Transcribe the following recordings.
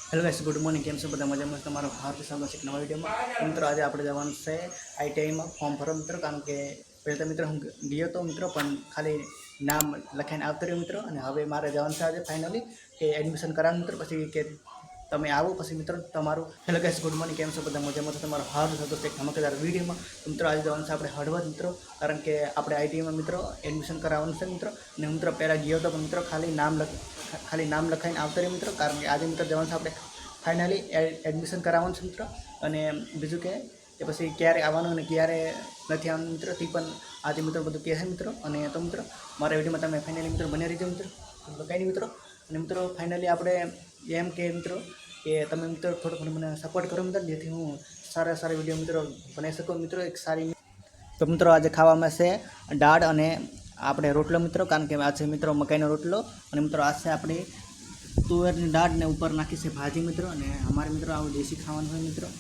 Hello guys, good morning. केम छो बधा मजामां? तमारो हार्दिक स्वागत छे नवा विडियोमां। मित्रों, आज आपणे जवानुं छे आईटीआई में फॉर्म भरवा मित्रों, कारण के पहले तो मित्रों हूँ गयो तो मित्रों पण खाली नाम लखाईने आवतो रह्यो मित्रों। अने हवे मारे जवानुं छे आज फाइनली के एडमिशन कराववा मित्रों। पछी के तमे आवो पछी मित्रों तमारुं। Hello guys, good morning. केम छो बधा मजामां? तमारो हार्दिक स्वागत छे एक धमाकेदार विडियोमां। मित्रों, आज जवानुं छे आपणे हळवद मित्रों, कारण के आपणे आईटीआई में मित्रों एडमिशन कराववानुं छे मित्रों। अने मित्रों पहेला गयो तो पण मित्रों खाली नाम लखाईने आवतो रह्यो मित्रों, कारण के आज मित्रों जवानुं छे आपणे फाइनली एडमिशन कराववानुं छे मित्रों। अने बीजुं के पछी क्यारे आववानुं अने क्यारे नथी आववानुं मित्रों ते पण आज मित्रों बधुं कहे मित्रों। अने तो मित्रों मारा विडियोमां तमे फाइनली मित्रों बन्या रहीजो मित्रों। तो कांई नहीं मित्रों। अने मित्रों फाइनली आपणे एम के मित्रों के तमे मित्रों थोड़ो घणो मने सपोर्ट करो मित्रों, जेथी हूँ सारा विडियो मित्रों बनावी सकूं मित्रों एक सारी। तो मित्रों आज खावामां छे दाळ अने आपणे रोटलो मित्रों, कारण के आज छे मित्रों मकाईनो रोटलो। अने मित्रों आज छे आपणी तुवेरनी दाळ ने ऊपर नाखी छे भाजी मित्रों। अने अमारे मित्रों आवुं देशी खावानुं होय मित्रों।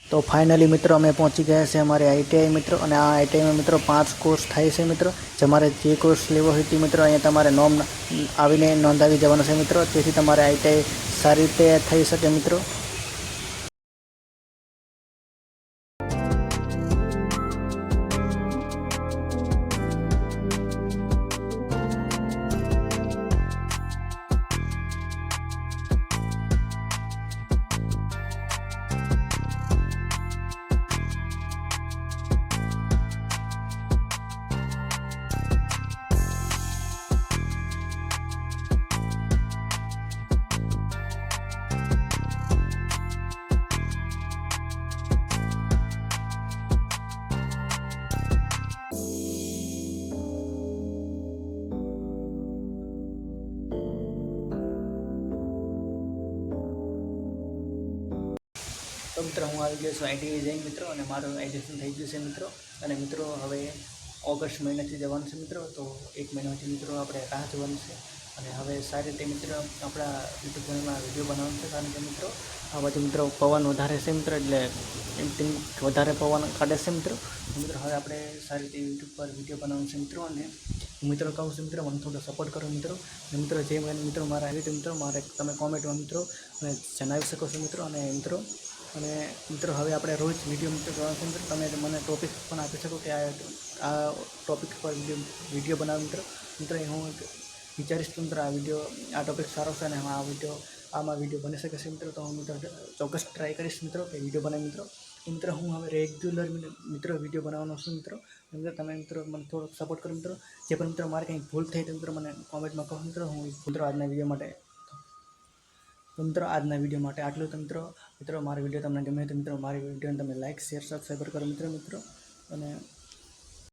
तो फाइनली मित्रों अमे पहुंची गया है अमारे आईटीआई मित्रों। और आ आईटीआई में मित्रों 5 कोर्स थाय छे मित्रों। जमारे जे कोर्स लेवो होय ते मित्रों अहींया तमारे नोम आवीने नोंधावी जवानुं छे मित्रों, जेथी तमारे आईटीआई सारी रीते थई शके मित्रों। तो मित्रों हूँ आई गयो छुं आईटीआई जईने मित्रों, अने मारुं एडमिशन थई गयुं छे मित्रों। अने मित्रों हवे ऑगस्ट महीनाथी जवानुं छे मित्रों, तो 1 महीनाथी मित्रों आपणे राह जोवानी छे। अने हवे सारी रीते मित्रों आपणा यूट्यूब चेनलमां विडियो बनाववानुं छे, कारण के मित्रों आ बाजू मित्रों पवन वधारे छे मित्रों, एटले एम तेम वधारे पवन काढे छे मित्रों। मित्रों हवे आपणे सारी रीते यूट्यूब पर विडियो बनाववानुं छे मित्रों। अने मित्रों कहूँ छुं मित्रों मने थोड़ो सपोर्ट करो मित्रों। अने मित्रों जे मैंने मित्रों मारा आवी तो मित्रों मारे तमे कॉमेंटमां मित्रों મને જણાવી શકો છો મિત્રો। અને મિત્રો હવે આપણે રોજ વિડીયો મિત્રો જોવા છે મિત્રો, તમે મને ટોપિક પણ આપી શકો કે આ ટોપિક પર વિડીયો બનાવો મિત્રો। મિત્રો હું વિચારીશ કે મિત્રો આ ટોપિક સારો છે અને આમાં વિડીયો બની શકે છે મિત્રો, તો હું મિત્રો ચોક્કસ ટ્રાય કરીશ મિત્રો કે વિડીયો બનાવી મિત્રો। तो मित्रों हूँ हवे रेग्युलर मित्रों विडियो बनाववानो छुं मित्रों। मित्रों तमे मित्रों मने थोड़ो सपोर्ट करो मित्रों। जे पण मित्रों मारे कहीं भूल थई तो मित्रों मने कॉमेंट में कहो मित्रों। हूँ मित्रों आजना विडियो माटे तो मित्रों आजना विडियो माटे आटलुं। तो मित्रों मारी विडियो तमने गमे तो मित्रों मारी विडियो तमे लाइक शेर सब्सक्राइब करो मित्रों। अने